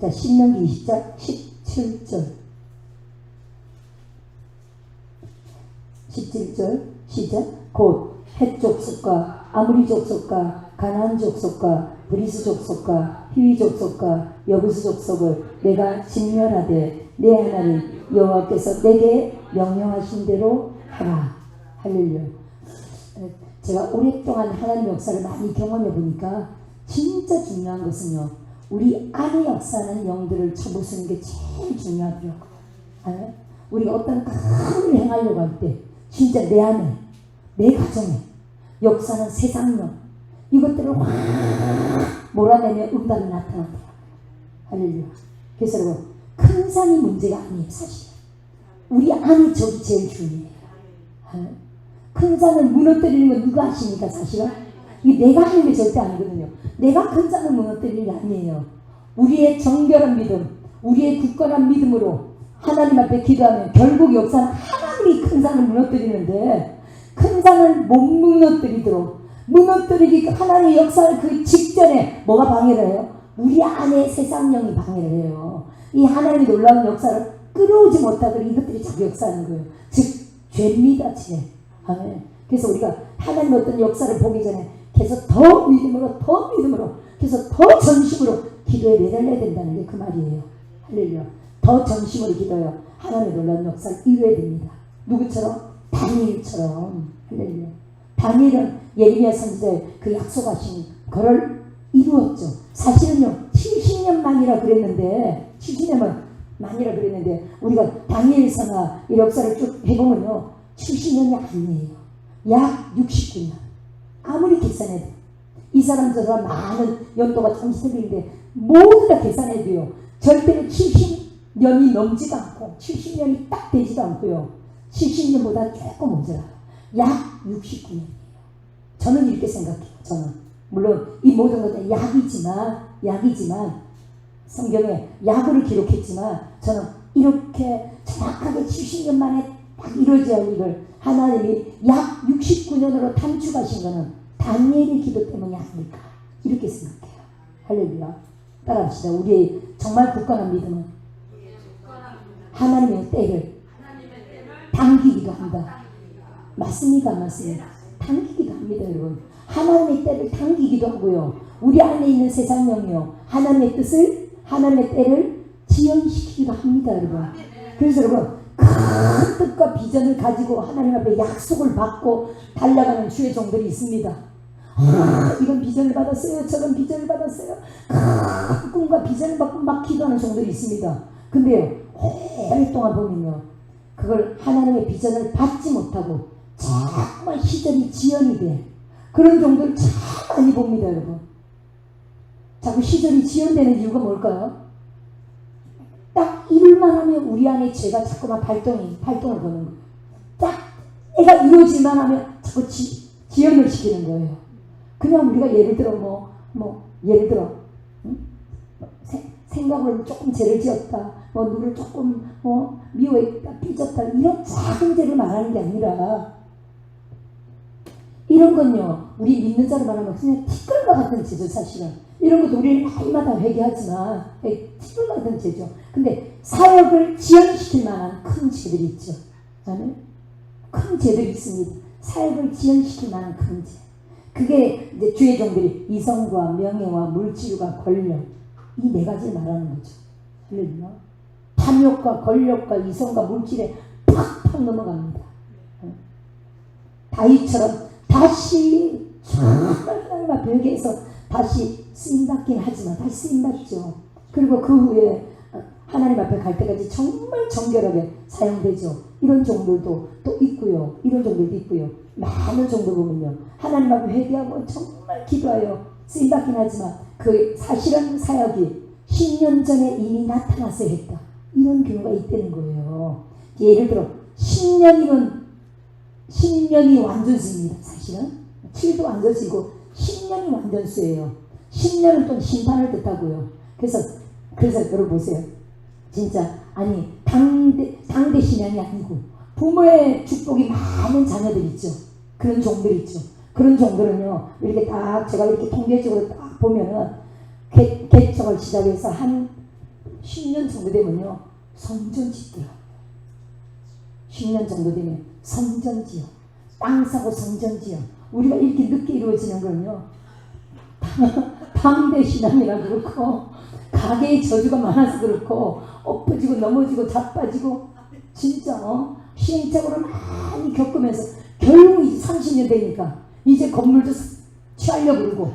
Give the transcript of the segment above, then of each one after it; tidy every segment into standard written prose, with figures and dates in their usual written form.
자, 신명기 20장 17절. 17절 시작. 곧 헷 족속과 아무리 족속과 가나안 족속과 브리스 족속과 히위 족속과 여부스 족속을 내가 진멸하되 내 하나님 여호와께서 내게 명령하신 대로 하라. 할렐루야. 제가 오랫동안 하나님 역사를 많이 경험해 보니까 진짜 중요한 것은요, 우리 안의 역사는 영들을 쳐부수는 게 제일 중요하더라고요. 우리가 어떤 큰 일을 행하려고 할 때 진짜 내 안에, 내 가정에 역사는 세상령 이것들을 확 몰아내면 응답이 나타나더라고요. 할렐루야. 그래서 여러분, 큰 산이 문제가 아니에요. 사실 우리 안의 적이 제일 중요해요. 큰 산을 무너뜨리는 건 누가 하십니까? 사실은 이게 내가 하는 게 절대 아니거든요. 내가 큰 산을 무너뜨리는 게 아니에요. 우리의 정결한 믿음, 우리의 굳건한 믿음으로 하나님 앞에 기도하면 결국 역사는 하나님이 큰 산을 무너뜨리는데, 큰 산을 못 무너뜨리도록 무너뜨리기 하나님의 역사를 그 직전에 뭐가 방해를 해요? 우리 안에 세상령이 방해를 해요. 이 하나님의 놀라운 역사를 끌어오지 못하도록 이것들이 자기 역사하는 거예요. 즉 죄입니다. 죄. 아멘. 그래서 우리가 하나님 어떤 역사를 보기 전에 계속 더 믿음으로 계속 더 전심으로 기도에 매달려야 된다는 게 그 말이에요. 할렐루야. 더 전심으로 기도해요. 하나님의 놀라운 역사를 이루어야 됩니다. 누구처럼? 다니엘처럼. 할렐루야. 다니엘은 예레미야 선지자의 그 약속하신 그걸 이루었죠. 사실은요 70년 만이라 그랬는데, 70년 만이라 그랬는데 우리가 다니엘서나 이 역사를 쭉 해보면요 70년이 아니에요. 약 69년. 아무리 계산해도 이 사람 저 사람 많은 연도가 잠시 틀린데 모두 다 계산해도요 절대로 70년이 넘지도 않고 70년이 딱 되지도 않고요 70년보다 조금 모자라요. 약 69년이에요. 저는 이렇게 생각해요. 저는 물론 이 모든 것은 약이지만 성경에 약으로 기록했지만 저는 이렇게 정확하게 70년 만에 딱 이루어져야 할 일을 하나님이 약 69년으로 단축하신 것은 다니엘의 기도 때문이 아닐까 이렇게 생각해요. 할렐루야. 따라합시다. 우리의 정말 굳건한 믿음은 하나님의 때를 당기기도 한다. 맞습니까? 안 맞습니까? 당기기도 합니다. 여러분. 하나님의 때를 당기기도 하고요. 우리 안에 있는 세상령이요 하나님의 뜻을, 하나님의 때를 지연시키기도 합니다. 여러분. 그래서 여러분, 큰 뜻과 비전을 가지고 하나님 앞에 약속을 받고 달려가는 주의 종들이 있습니다. 이런 비전을 받았어요. 저런 비전을 받았어요. 큰 꿈과 비전을 받고 막 기도하는 종들이 있습니다. 근데요 오랫동안 보면요 그걸 하나님의 비전을 받지 못하고 정말 시절이 지연이 돼. 그런 종들을 참 많이 봅니다. 여러분. 자꾸 시절이 지연되는 이유가 뭘까요? 딱 이룰만 하면 우리 안에 죄가 자꾸만 발동을 거는 거예요. 딱 애가 이루어질만 하면 자꾸 지연을 시키는 거예요. 그냥 우리가 예를 들어 예를 들어 생각을 조금 죄를 지었다, 누를 조금 미워했다, 삐졌다, 이런 작은 죄를 말하는 게 아니라, 이런 건요 우리 믿는 자로 말하면 그냥 티끌과 같은 죄죠. 사실은 이런 것도 우리는 날마다 회개하지만 티끌과 같은 죄죠. 근데 사역을 지연시킬 만한 큰 죄들이 있죠. 큰 죄들이 있습니다. 사역을 지연시킬 만한 큰 죄. 그게 이제 주의 종들이 이성과 명예와 물질과 권력, 이 네 가지를 말하는 거죠. 할렐루야. 탐욕과 권력과 이성과 물질에 팍팍 넘어갑니다. 다윗처럼 다시 정말 하나님 앞에 회개해서 다시 쓰임받긴 하지만 다시 쓰임받죠. 그리고 그 후에 하나님 앞에 갈 때까지 정말 정결하게 사용되죠. 이런 종들도 또 있고요. 이런 종들도 있고요. 많은 종들 보면요 하나님 앞에 회개하고 정말 기도하여 쓰임받긴 하지만 그 사실은 사역이 10년 전에 이미 나타났어야 했다. 이런 경우가 있다는 거예요. 예를 들어 10년이 완전수입니다. 사실은 7도 완전수이고 10년이 완전수예요. 10년은 또 심판을 뜻하고요. 그래서 여러분 보세요. 진짜 당대 신앙이 아니고 부모의 축복이 많은 자녀들 있죠. 그런 종들 있죠. 그런 종들은요 이렇게 딱 제가 이렇게 통계적으로 딱 보면은 개척을 시작해서 한 10년 정도 되면요 성전 짓더라고요. 10년 정도 되면 성전 지어, 땅 사고 성전 지어. 우리가 이렇게 늦게 이루어지는 건요 당대 신앙이라 그렇고 가계의 저주가 많아서 그렇고 엎어지고 넘어지고 자빠지고 진짜 시행착오를 많이 겪으면서 결국 이제 30년 되니까 이제 건물도 취하려고 그러고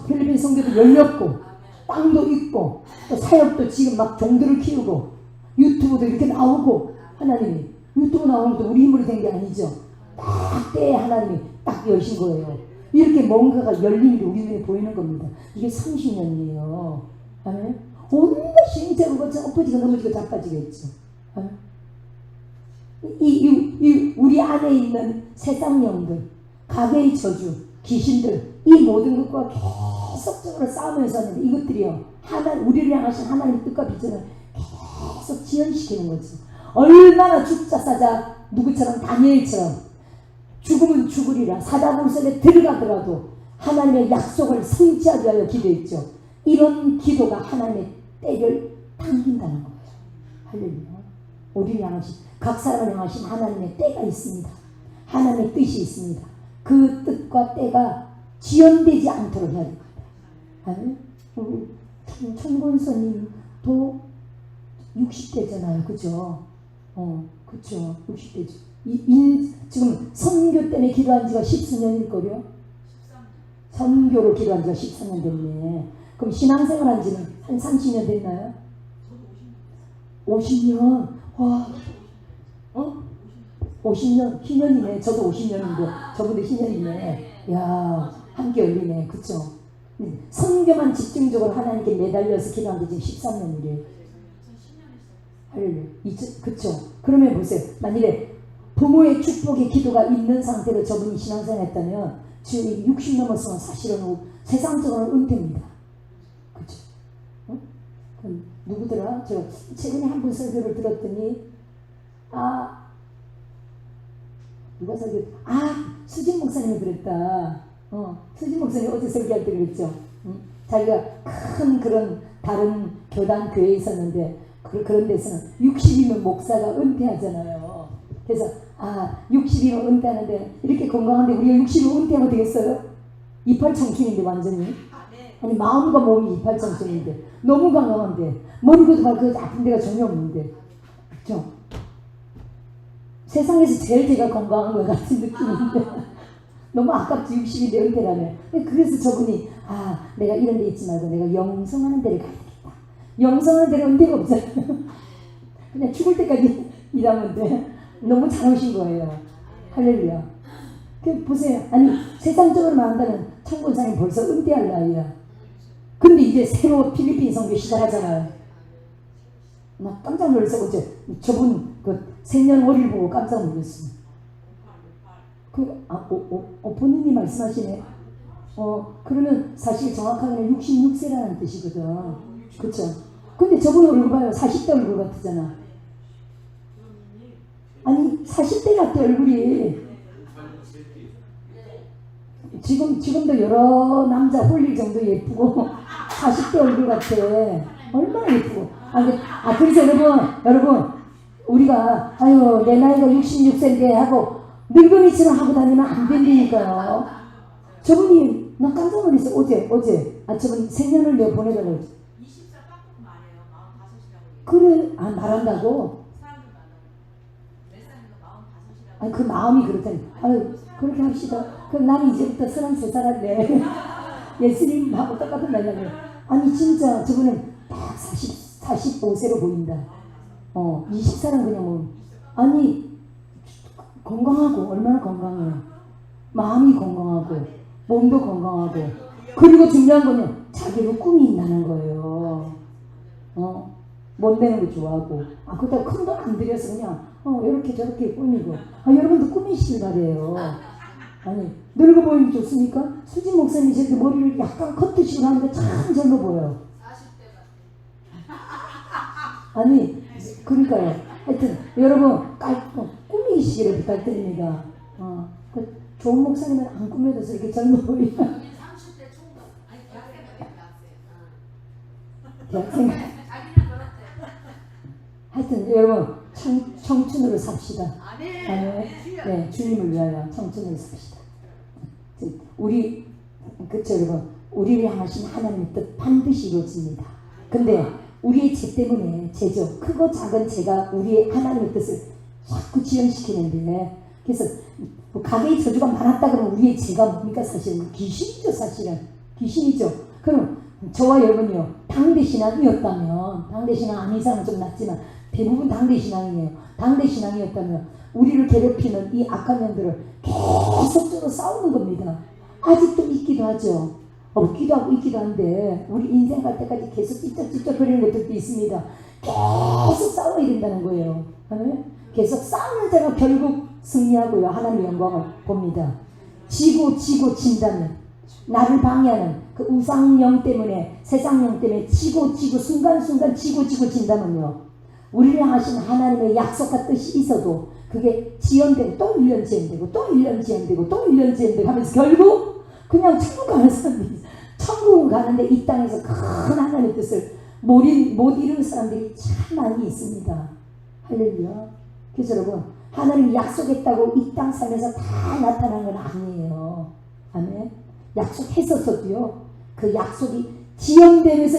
필리핀 성교도 열렸고 땅도 있고 또 사역도 지금 막 종들을 키우고 유튜브도 이렇게 나오고 하나님이 유튜브 나오는 것도 우리 힘으로 된 게 아니죠. 딱 때에 하나님이 딱 여신 거예요. 이렇게 뭔가가 열림이 우리 눈에 보이는 겁니다. 이게 30년이에요. 아멘. 온갖 시행착오가 엎어지고 넘어지고 자빠지겠죠. 아멘. 우리 안에 있는 세상 영들, 가계의 저주, 귀신들, 이 모든 것과 계속적으로 싸우면서 하는데 이것들이요 우리를 향하신 하나님의 뜻과 비전을 계속 지연시키는 거죠. 얼마나 죽자 사자 누구처럼 다니엘처럼 죽으면 죽으리라 사자굴선에 들어가더라도 하나님의 약속을 성취하기 위하여 기도했죠. 이런 기도가 하나님의 때를 당긴다는 거예요. 할렐루야. 우리를 향하신 각 사람을 향하신 하나님의 때가 있습니다. 하나님의 뜻이 있습니다. 그 뜻과 때가 지연되지 않도록 해야 됩니다. 아멘. 천권선님도 60대잖아요. 그죠? 그쵸. 60대죠. 지금 선교 때문에 기도한 지가 10수년일걸요? 선교로 기도한 지가 13년 됐네. 그럼 신앙생활 한 지는 한 30년 됐나요? 50년? 와, 50년? 희년이네. 저도 50년인데, 저분도 희년이네. 야, 함께 열리네. 그쵸? 선교만 집중적으로 하나님께 매달려서 기도한 게 지금 13년이래요. 할렐루야. 그쵸? 그러면 보세요. 만일에 부모의 축복의 기도가 있는 상태로 저분이 신앙생활 했다면 지금 60 넘었으면 사실은 세상적으로는 은퇴입니다. 그쵸? 누구더라? 제가 최근에 한 분 설교를 들었더니 누가 설교? 수진 목사님이 그랬다. 수진 목사님 어제 설교할 때 그랬죠. 자기가 큰 그런 다른 교단 교회에 있었는데 그런 데서는 60이면 목사가 은퇴하잖아요. 그래서 60이면 은퇴하는데 이렇게 건강한데 우리가 60이면 은퇴하면 되겠어요? 이팔 청춘인데 완전히. 아니 마음과 몸이 이팔 청춘인데 너무 건강한데 머리도 발끝 아픈 데가 전혀 없는데 그렇죠? 세상에서 제일 제가 건강한 것 같은 느낌인데 너무 아깝지 60이 내 은퇴라면. 그래서 저분이 내가 이런 데 있지 말고 내가 영성하는 데를 가야 되겠다. 영성하는 데는 은퇴가 없잖아요. 그냥 죽을 때까지 일하면 돼. 너무 잘 오신 거예요. 할렐루야. 보세요. 아니 세상적으로 말한다면 천군사님 벌써 은퇴할 나이야. 근데 이제 새로 필리핀 선교 시작하잖아요. 나 깜짝 놀랐어. 어제 저분 그 생년월일 보고 깜짝 놀랐어. 본인이 말씀하시네. 그러면 사실 정확하게는 66세라는 뜻이거든. 그쵸? 근데 저분 얼굴 봐요. 40대 얼굴 같잖아. 아니 40대 같아 얼굴이. 지금도 여러 남자 홀릴 정도 예쁘고 40대 얼굴 같아. 얼마나 예쁘고. 그래서 여러분 우리가 내 나이가 66세인데 하고 늙은이처럼 하고 다니면 안 된다니까요. 저분이 나 깜짝 놀랐어. 어제 저분 생년을 내가 보내달라고 했지. 24 깎고 말해요. 45이라고. 그래 말한다고? 사람들 만나고 몇 살인가 45이라고. 그 마음이 그렇다니. 그렇게 합시다. 그럼 나는 이제부터 33살 할래. 예수님하고 똑같은 나이라고. 아니 진짜 저분은 딱 45세로 보인다. 20살은 그냥 아니 건강하고 얼마나 건강해요. 마음이 건강하고 몸도 건강하고 그리고 중요한 거는 자기로 꿈이 있다는 거예요. 못 내는 거 좋아하고 그렇다고 큰 돈 안 들여서 그냥 이렇게 저렇게 꾸미고 여러분도 꾸미시길 바래요. 아니 늙어 보이는 게 좋습니까? 수진 목사님이 저렇게 머리를 약간 커트식으로 하는데 참 젊어 보여. 40대 같아. 아니 그러니까요. 하여튼 여러분 꾸미시기를 부탁드립니다. 좋은 목사님은 안 꾸며도 저렇게 젊어 보이면 30대 총각. 아니 대학생. 대학생 자기는 하여튼 여러분 청춘으로 삽시다. 아멘. 아멘. 네, 주님을 위하여 청춘으로 삽시다. 우리 그쵸 여러분, 우리를 향하신 하나님의 뜻 반드시 이루어집니다. 근데 우리의 죄 때문에 죄죠. 크고 작은 죄가 우리의 하나님의 뜻을 자꾸 지연시키는데, 그래서 뭐 가게의 저주가 많았다 그러면 우리의 죄가 뭡니까? 사실은 귀신이죠. 사실은 귀신이죠. 그럼 저와 여러분이요, 당대신앙이었다면, 당대신앙 아닌 사람은 좀 낫지만 대부분 당대신앙이에요. 당대신앙이었다면 우리를 괴롭히는 이 악한 영들을 계속적으로 싸우는 겁니다. 아직도 있기도 하죠. 없기도 하고 있기도 한데 우리 인생 갈 때까지 계속 찝쩍찝쩍 거리는 것들도 있습니다. 계속 싸워야 된다는 거예요. 계속 싸우는 자가 결국 승리하고요, 하나님의 영광을 봅니다. 지고 진다면, 나를 방해하는 그 우상영 때문에, 세상영 때문에 지고 순간순간 지고 진다면요, 우리를 향하신 하나님의 약속과 뜻이 있어도 그게 지연되고 또 1년 지연되고 또 1년 지연되고 또 1년 지연되고 하면서 결국 그냥 천국 가는 사람들이, 천국은 가는데 이 땅에서 큰 하나님의 뜻을 못 이루는 사람들이 참 많이 있습니다. 할렐루야. 그래서 여러분, 하나님이 약속했다고 이 땅 삶에서 다 나타난 건 아니에요. 아멘. 약속했었어도요, 그 약속이 지연되면서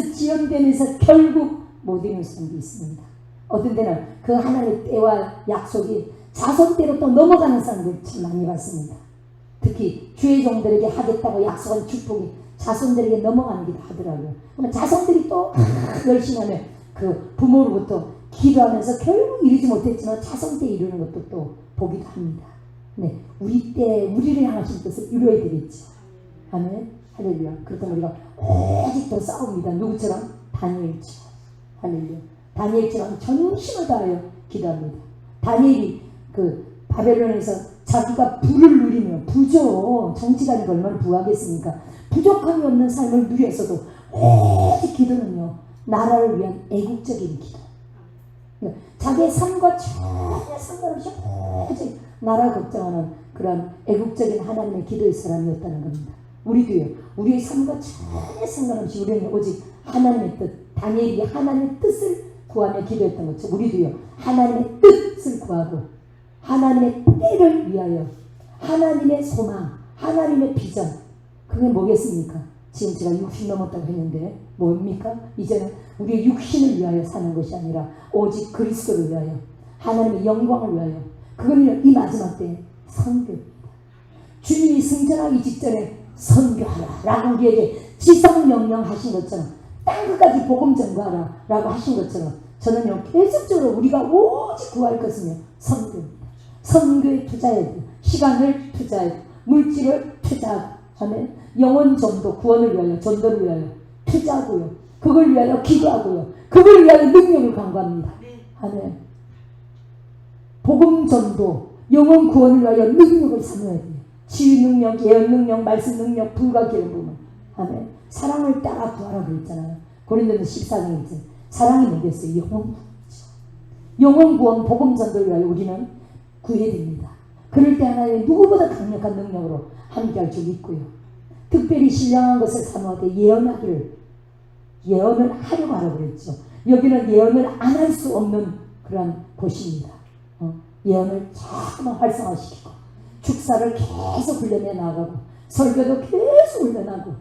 결국 못 이루는 사람도 있습니다. 어떤 때는 그 하나님의 때와 약속이 자손대로 또 넘어가는 사람들 참 많이 봤습니다. 특히 주의 종들에게 하겠다고 약속한 축복이 자손들에게 넘어가는 게 하더라고요. 그러면 자손들이 또 열심히 하면 그 부모로부터 기도하면서 결국 이루지 못했지만 자손 때 이루는 것도 또 보기도 합니다. 네, 우리 때 우리를 향하신 뜻을 이루어야 되겠죠. 아멘. 할렐루야. 그렇다면 우리가 아직도 싸웁니다. 누구처럼? 다니엘처럼. 할렐루야. 다니엘처럼 전심을 다하여 기도합니다. 다니엘이 그 바벨론에서 자기가 부를 누리며, 부죠. 정치가니까 얼마나 부하겠습니까? 부족함이 없는 삶을 누렸어도 오직 기도는요, 나라를 위한 애국적인 기도. 자기의 삶과 전혀 상관없이 오직 나라 걱정하는 그런 애국적인 하나님의 기도의 사람이었다는 겁니다. 우리도요, 우리의 삶과 전혀 상관없이 우리는 오직 하나님의 뜻, 다니엘이 하나님의 뜻을 구하며 기도했던 것처럼 우리도요, 하나님의 뜻을 구하고 하나님의 때를 위하여, 하나님의 소망, 하나님의 비전, 그게 뭐겠습니까? 지금 제가 60 넘었다고 했는데 뭡니까? 이제는 우리의 육신을 위하여 사는 것이 아니라 오직 그리스도를 위하여, 하나님의 영광을 위하여. 그건 이 마지막 때 선교입니다. 주님이 승천하기 직전에 선교하라 라고 우리에게 지성명령 하신 것처럼, 땅끝까지 복음 전가하라 라고 하신 것처럼, 저는요, 계속적으로 우리가 오직 구할 것은요, 선교입니다. 선교에 투자해야 돼요. 시간을 투자해야 돼요. 물질을 투자하고, 아멘. 영혼 전도, 구원을 위하여, 전도를 위하여 투자하고요. 그걸 위하여 기도하고요. 그걸 위하여 능력을 강구합니다. 아멘. 복음 전도, 영혼 구원을 위하여 능력을 삼아야 돼요. 치유 능력, 예언 능력, 말씀 능력, 불가기를 보면. 아멘. 사랑을 따라 구하라고 그랬잖아요. 고린도서 14장에 있잖아요. 사랑이 뭐겠어요? 영혼 구원이죠. 영혼 구원, 복음 전도를 위하여 우리는 구해야 됩니다. 그럴 때 하나님 누구보다 강력한 능력으로 함께할 줄 믿고요. 특별히 신령한 것을 사모하되 예언을 하려고 하라고 그랬죠. 여기는 예언을 안 할 수 없는 그런 곳입니다. 예언을 자꾸만 활성화시키고, 축사를 계속 훈련해 나가고, 설교도 계속 훈련하고,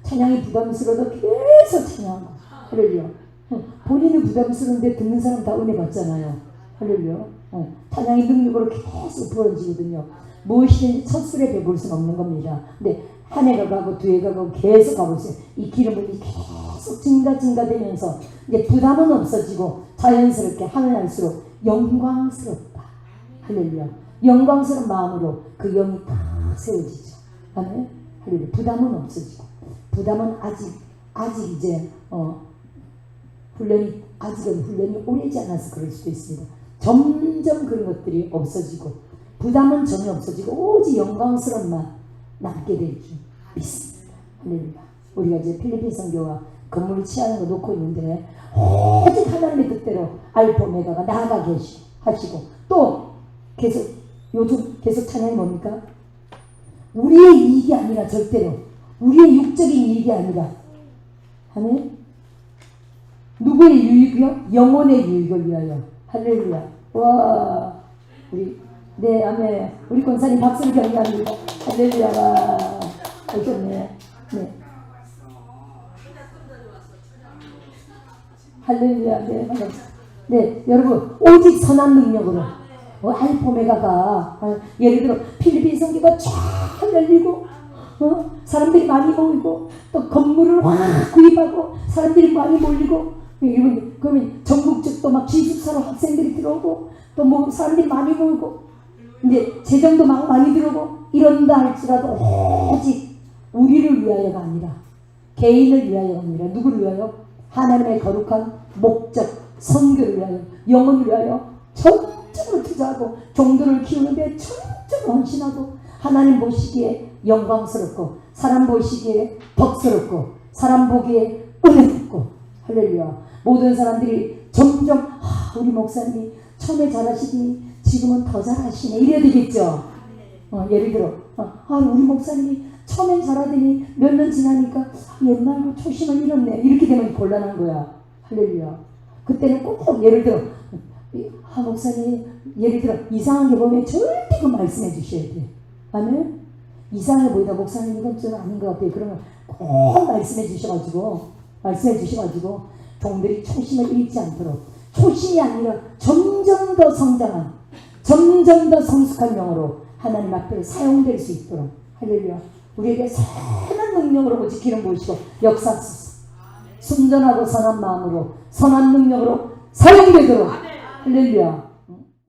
찬양이 부담스러워도 계속 찬양하고. 할렐루야. 본인은 부담스러운데 듣는 사람 다 은혜 받잖아요. 할렐루야. 찬양의 능력으로 계속 부어지거든요. 무엇이든지 첫술에 배부를 수는 없는 겁니다. 근데 한 해가 가고 두 해가 가고 계속 가고 있어요. 이 기름이 계속 증가되면서 이제 부담은 없어지고 자연스럽게 하늘 날수록 영광스럽다. 할렐루야. 영광스러운 마음으로 그 영이 다 세워지죠. 아멘. 할렐루야. 부담은 없어지고, 부담은 아직 이제 훈련이 오래지 않아서 그럴 수도 있습니다. 점점 그런 것들이 없어지고, 부담은 전혀 없어지고 오직 영광스러운 맛 남게 될 줄 믿습니다. 할렐루야. 우리가 이제 필리핀 선교가 건물을 취하는 거 놓고 있는데 오직 하나님의 뜻대로 알포메가가 나아가 하시고, 또 요즘 계속 찬양이 뭡니까? 우리의 이익이 아니라, 절대로 우리의 육적인 이익이 아니라, 아멘. 누구의 유익이요? 영혼의 유익을 위하여. 할렐루야. 와, 우리 네, 아멘. 우리 권사님 박수를 격려합니다. 할렐루야. 오셨네. 네. 할렐루야. 네, 반갑습니다. 네, 여러분, 오직 선한 능력으로. 알포메가가, 예를 들어, 필리핀 성교가 쫙 열리고, 사람들이 많이 모이고, 또 건물을 확 구입하고, 사람들이 많이 몰리고, 그러면 전국적도 막 기숙사로 학생들이 들어오고, 또 뭐 사람들이 많이 모이고, 이제 재정도 막 많이 들어오고, 이런다 할지라도, 오직 우리를 위하여가 아니라, 개인을 위하여가 아니라, 누구를 위하여? 하나님의 거룩한 목적, 선교를 위하여, 영혼을 위하여 전적으로 투자하고 종들을 키우는데 전적으로 헌신하고 하나님 보시기에 영광스럽고 사람 보시기에 덕스럽고 사람 보기에 은혜롭고 할렐루야. 모든 사람들이 점점 우리 목사님이 처음에 잘하시더니 지금은 더 잘하시네 이래야 되겠죠. 예를 들어 우리 목사님이 처음엔 잘하더니 몇 년 지나니까 옛날로 초심을 잃었네 이렇게 되면 곤란한 거야. 할렐루야. 그때는 꼭 예를 들어 목사님 예를 들어 이상하게 보면 절대 그 말씀해 주셔야 돼. 아멘. 이상해 보이다 목사님 이건 좀 아닌 것 같아요. 그러면 꼭 말씀해 주셔가지고 종들이 초심을 잃지 않도록 초심이 아니라 점점 더 성장한 점점 더 성숙한 영으로 하나님 앞에 사용될 수 있도록 할렐루야. 우리에게 선한 능력으로 오직 기름 부으시고 역사하소서. 순전하고 선한 마음으로 선한 능력으로 사용되도록 할렐루야.